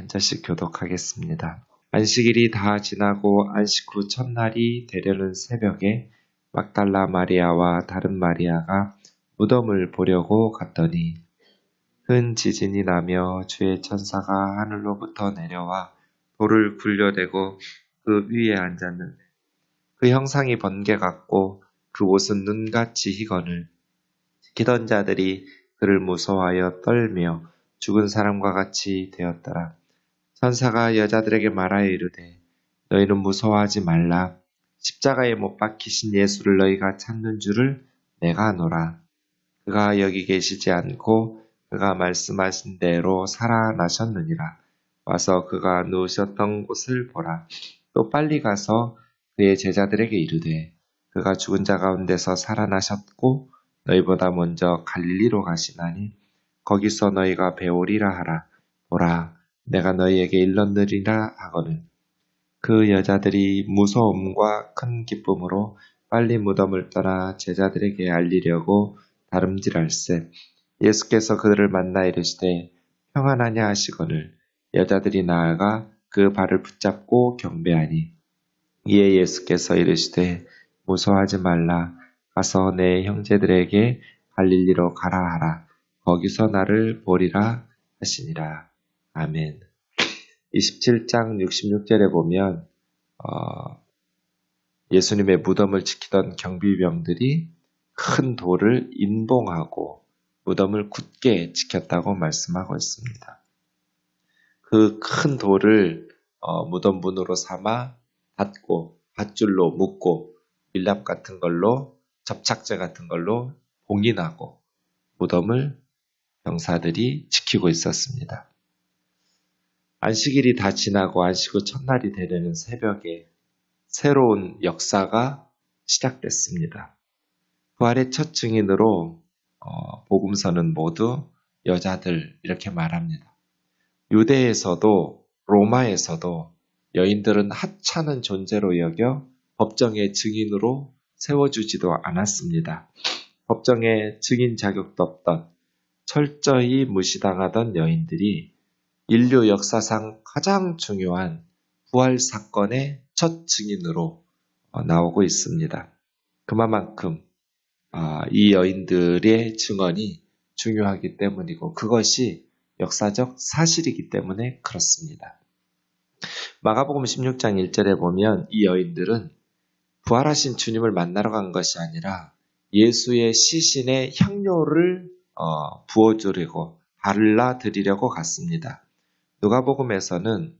한 절씩 교독하겠습니다. 안식일이 다 지나고 안식 후 첫날이 되려는 새벽에 막달라 마리아와 다른 마리아가 무덤을 보려고 갔더니 큰 지진이 나며 주의 천사가 하늘로부터 내려와 돌을 굴려대고 그 위에 앉았는데 그 형상이 번개 같고 그 옷은 눈같이 희거늘 지키던 자들이 그를 무서워하여 떨며 죽은 사람과 같이 되었더라. 천사가 여자들에게 말하여 이르되 너희는 무서워하지 말라. 십자가에 못 박히신 예수를 너희가 찾는 줄을 내가 아노라. 그가 여기 계시지 않고 그가 말씀하신 대로 살아나셨느니라. 와서 그가 누우셨던 곳을 보라. 또 빨리 가서 그의 제자들에게 이르되 그가 죽은 자 가운데서 살아나셨고 너희보다 먼저 갈릴리로 가시나니 거기서 너희가 배우리라 하라. 보라, 내가 너희에게 일렀느니라 하거늘. 그 여자들이 무서움과 큰 기쁨으로 빨리 무덤을 떠나 제자들에게 알리려고 다름질할세 예수께서 그들을 만나 이르시되 평안하냐 하시거늘 여자들이 나아가 그 발을 붙잡고 경배하니 이에 예수께서 이르시되 무서워하지 말라. 가서 내 형제들에게 갈릴리로 가라 하라. 거기서 나를 보리라 하시니라. 아멘. 27장 66절에 보면 예수님의 무덤을 지키던 경비병들이 큰 돌을 인봉하고 무덤을 굳게 지켰다고 말씀하고 있습니다. 그 큰 돌을 무덤 문으로 삼아 닫고 밧줄로 묶고 밀랍 같은 걸로 접착제 같은 걸로 봉인하고 무덤을 병사들이 지키고 있었습니다. 안식일이 다 지나고 안식 후 첫날이 되려는 새벽에 새로운 역사가 시작됐습니다. 부활의 첫 증인으로 복음서는 모두 여자들 이렇게 말합니다. 유대에서도 로마에서도 여인들은 하찮은 존재로 여겨 법정의 증인으로 세워주지도 않았습니다. 법정에 증인 자격도 없던 철저히 무시당하던 여인들이 인류 역사상 가장 중요한 부활 사건의 첫 증인으로 나오고 있습니다. 그만큼 이 여인들의 증언이 중요하기 때문이고 그것이 역사적 사실이기 때문에 그렇습니다. 마가복음 16장 1절에 보면 이 여인들은 부활하신 주님을 만나러 간 것이 아니라 예수의 시신에 향료를 부어주려고 발라드리려고 갔습니다. 누가복음에서는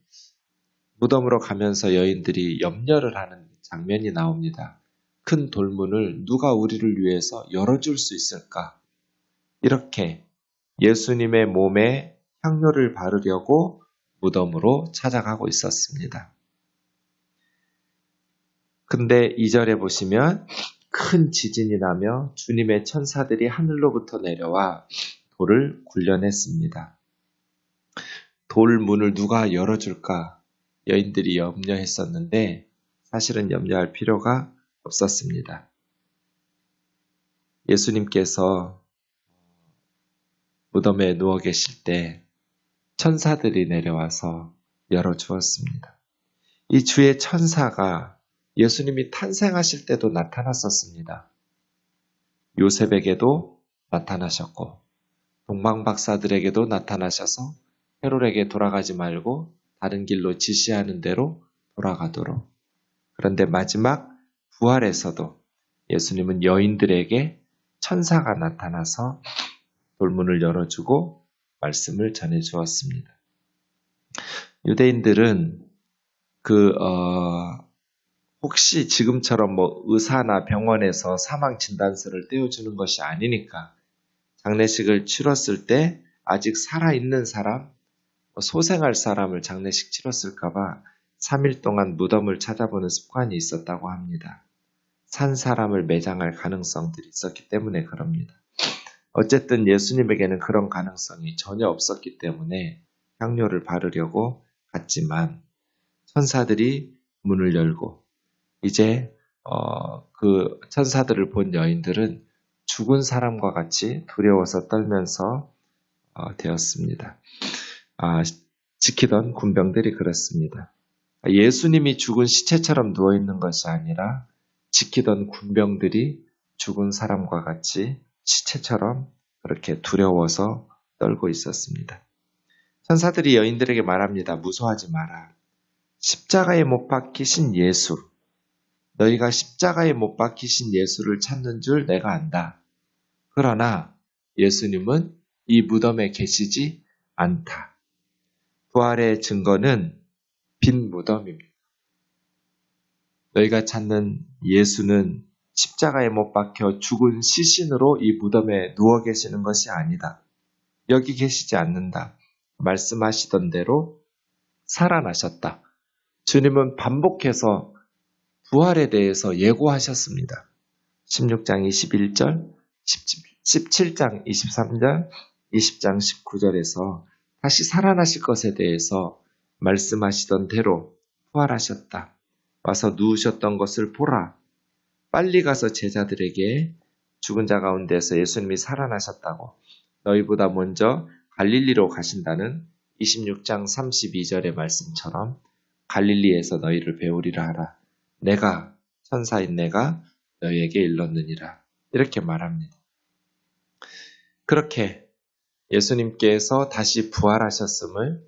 무덤으로 가면서 여인들이 염려를 하는 장면이 나옵니다. 큰 돌문을 누가 우리를 위해서 열어줄 수 있을까? 이렇게 예수님의 몸에 향료를 바르려고 무덤으로 찾아가고 있었습니다. 근데 2절에 보시면 큰 지진이 나며 주님의 천사들이 하늘로부터 내려와 돌을 굴려냈습니다. 돌 문을 누가 열어줄까? 여인들이 염려했었는데 사실은 염려할 필요가 없었습니다. 예수님께서 무덤에 누워 계실 때 천사들이 내려와서 열어주었습니다. 이 주의 천사가 예수님이 탄생하실 때도 나타났었습니다. 요셉에게도 나타나셨고 동방박사들에게도 나타나셔서 헤롯에게 돌아가지 말고 다른 길로 지시하는 대로 돌아가도록. 그런데 마지막 부활에서도 예수님은 여인들에게 천사가 나타나서 돌문을 열어주고 말씀을 전해주었습니다. 유대인들은 혹시 지금처럼 의사나 병원에서 사망 진단서를 떼어주는 것이 아니니까 장례식을 치렀을 때 아직 살아있는 사람, 소생할 사람을 장례식 치렀을까봐 3일 동안 무덤을 찾아보는 습관이 있었다고 합니다. 산 사람을 매장할 가능성들이 있었기 때문에 그럽니다. 어쨌든 예수님에게는 그런 가능성이 전혀 없었기 때문에 향료를 바르려고 갔지만 천사들이 문을 열고 이제 그 천사들을 본 여인들은 죽은 사람과 같이 두려워서 떨면서 되었습니다. 지키던 군병들이 그렇습니다. 예수님이 죽은 시체처럼 누워있는 것이 아니라 지키던 군병들이 죽은 사람과 같이 시체처럼 그렇게 두려워서 떨고 있었습니다. 천사들이 여인들에게 말합니다. 무서워하지 마라. 십자가에 못 박히신 예수, 너희가 십자가에 못 박히신 예수를 찾는 줄 내가 안다. 그러나 예수님은 이 무덤에 계시지 않다. 부활의 증거는 빈 무덤입니다. 너희가 찾는 예수는 십자가에 못 박혀 죽은 시신으로 이 무덤에 누워 계시는 것이 아니다. 여기 계시지 않는다. 말씀하시던 대로 살아나셨다. 주님은 반복해서 부활에 대해서 예고하셨습니다. 16장 21절, 17장 23절, 20장 19절에서 다시 살아나실 것에 대해서 말씀하시던 대로 부활하셨다. 와서 누우셨던 것을 보라. 빨리 가서 제자들에게 죽은 자 가운데서 예수님이 살아나셨다고, 너희보다 먼저 갈릴리로 가신다는 26장 32절의 말씀처럼 갈릴리에서 너희를 배우리라 하라. 내가, 천사인 내가 너희에게 일렀느니라. 이렇게 말합니다. 그렇게 예수님께서 다시 부활하셨음을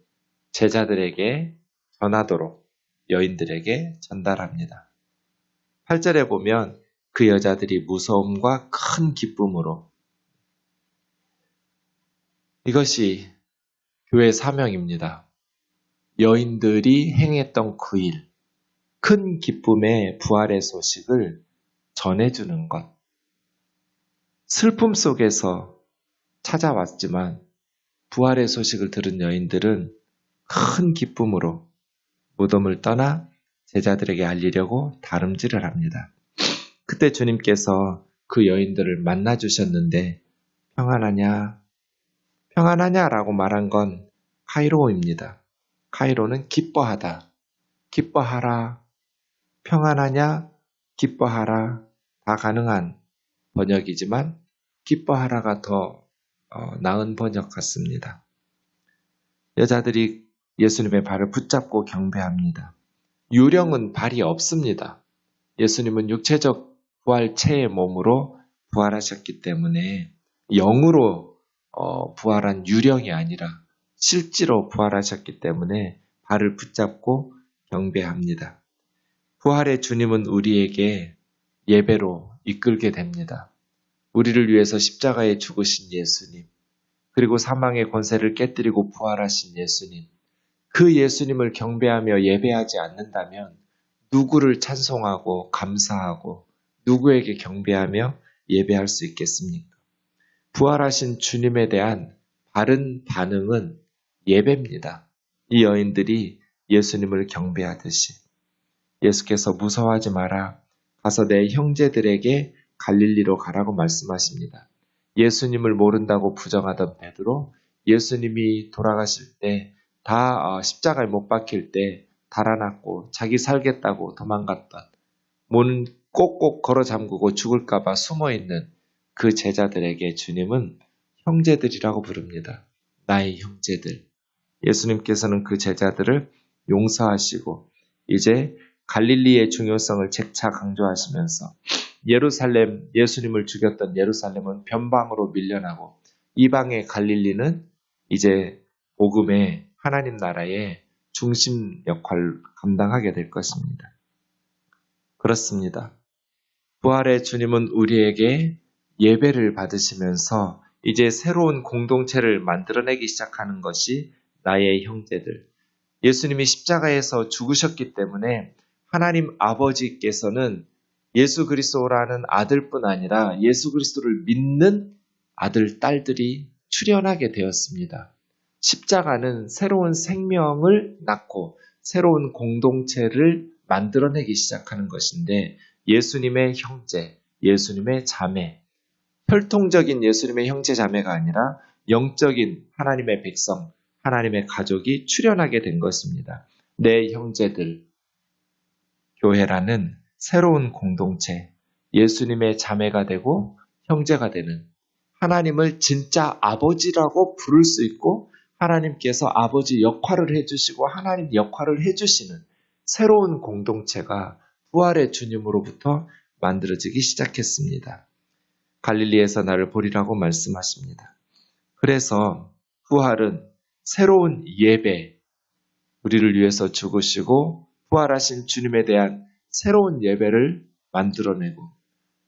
제자들에게 전하도록 여인들에게 전달합니다. 8절에 보면 그 여자들이 무서움과 큰 기쁨으로, 이것이 교회 사명입니다. 여인들이 행했던 그 일, 큰 기쁨의 부활의 소식을 전해주는 것. 슬픔 속에서 찾아왔지만 부활의 소식을 들은 여인들은 큰 기쁨으로 무덤을 떠나 제자들에게 알리려고 다름질을 합니다. 그때 주님께서 그 여인들을 만나주셨는데 평안하냐? 평안하냐라고 말한 건 카이로입니다. 카이로는 기뻐하다, 기뻐하라, 평안하냐, 기뻐하라, 다 가능한 번역이지만 기뻐하라가 더 나은 번역 같습니다. 여자들이 예수님의 발을 붙잡고 경배합니다. 유령은 발이 없습니다. 예수님은 육체적 부활체의 몸으로 부활하셨기 때문에 영으로 부활한 유령이 아니라 실제로 부활하셨기 때문에 발을 붙잡고 경배합니다. 부활의 주님은 우리에게 예배로 이끌게 됩니다. 우리를 위해서 십자가에 죽으신 예수님, 그리고 사망의 권세를 깨뜨리고 부활하신 예수님, 그 예수님을 경배하며 예배하지 않는다면 누구를 찬송하고 감사하고 누구에게 경배하며 예배할 수 있겠습니까? 부활하신 주님에 대한 바른 반응은 예배입니다. 이 여인들이 예수님을 경배하듯이 예수께서 무서워하지 마라. 가서 내 형제들에게 갈릴리로 가라고 말씀하십니다. 예수님을 모른다고 부정하던 베드로, 예수님이 돌아가실 때 다 십자가에 못 박힐 때 달아났고 자기 살겠다고 도망갔던, 문 꼭꼭 걸어 잠그고 죽을까봐 숨어있는 그 제자들에게 주님은 형제들이라고 부릅니다. 나의 형제들. 예수님께서는 그 제자들을 용서하시고 이제 갈릴리의 중요성을 재차 강조하시면서 예루살렘, 예수님을 죽였던 예루살렘은 변방으로 밀려나고 이방의 갈릴리는 이제 복음의 하나님 나라의 중심 역할을 감당하게 될 것입니다. 그렇습니다. 부활의 주님은 우리에게 예배를 받으시면서 이제 새로운 공동체를 만들어내기 시작하는 것이 나의 형제들. 예수님이 십자가에서 죽으셨기 때문에 하나님 아버지께서는 예수 그리스도라는 아들뿐 아니라 예수 그리스도를 믿는 아들, 딸들이 출현하게 되었습니다. 십자가는 새로운 생명을 낳고 새로운 공동체를 만들어내기 시작하는 것인데 예수님의 형제, 예수님의 자매, 혈통적인 예수님의 형제 자매가 아니라 영적인 하나님의 백성, 하나님의 가족이 출현하게 된 것입니다. 내 형제들, 교회라는 새로운 공동체, 예수님의 자매가 되고 형제가 되는, 하나님을 진짜 아버지라고 부를 수 있고 하나님께서 아버지 역할을 해주시고 하나님 역할을 해주시는 새로운 공동체가 부활의 주님으로부터 만들어지기 시작했습니다. 갈릴리에서 나를 보리라고 말씀하십니다. 그래서 부활은 새로운 예배, 우리를 위해서 죽으시고 부활하신 주님에 대한 새로운 예배를 만들어내고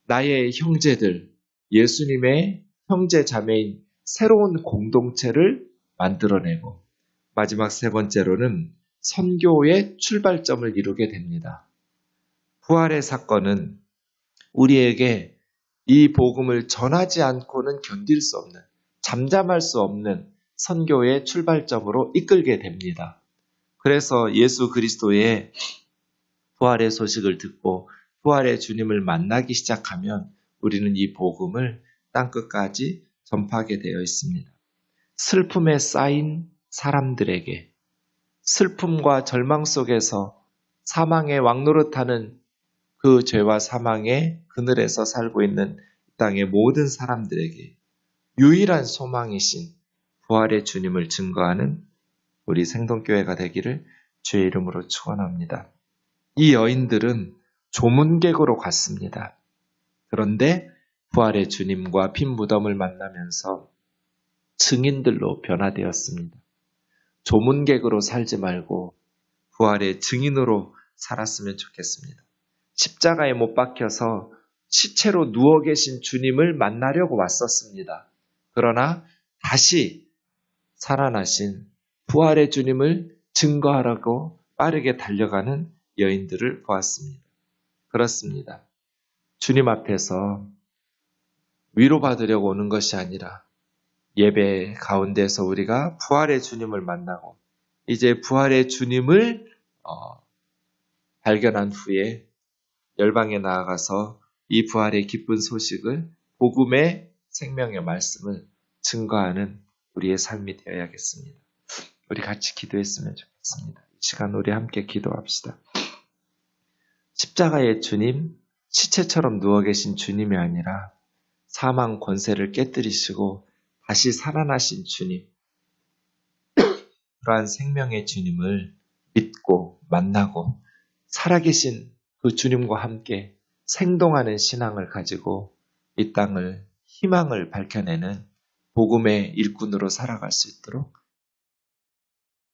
나의 형제들, 예수님의 형제 자매인 새로운 공동체를 만들어내고 마지막 세 번째로는 선교의 출발점을 이루게 됩니다. 부활의 사건은 우리에게 이 복음을 전하지 않고는 견딜 수 없는, 잠잠할 수 없는 선교의 출발점으로 이끌게 됩니다. 그래서 예수 그리스도의 부활의 소식을 듣고 부활의 주님을 만나기 시작하면 우리는 이 복음을 땅끝까지 전파하게 되어 있습니다. 슬픔에 쌓인 사람들에게, 슬픔과 절망 속에서 사망의 왕노릇하는 그 죄와 사망의 그늘에서 살고 있는 땅의 모든 사람들에게 유일한 소망이신 부활의 주님을 증거하는 우리 생동교회가 되기를 주의 이름으로 축원합니다. 이 여인들은 조문객으로 갔습니다. 그런데 부활의 주님과 빈 무덤을 만나면서 증인들로 변화되었습니다. 조문객으로 살지 말고 부활의 증인으로 살았으면 좋겠습니다. 십자가에 못 박혀서 시체로 누워 계신 주님을 만나려고 왔었습니다. 그러나 다시 살아나신 부활의 주님을 증거하라고 빠르게 달려가는 여인들을 보았습니다. 그렇습니다. 주님 앞에서 위로받으려고 오는 것이 아니라 예배 가운데서 우리가 부활의 주님을 만나고 이제 부활의 주님을 발견한 후에 열방에 나아가서 이 부활의 기쁜 소식을 복음의 생명의 말씀을 증거하는 우리의 삶이 되어야겠습니다. 우리 같이 기도했으면 좋겠습니다. 이 시간 우리 함께 기도합시다. 십자가의 주님, 시체처럼 누워 계신 주님이 아니라 사망 권세를 깨뜨리시고 다시 살아나신 주님, 그러한 생명의 주님을 믿고 만나고 살아계신 그 주님과 함께 생동하는 신앙을 가지고 이 땅을 희망을 밝혀내는 복음의 일꾼으로 살아갈 수 있도록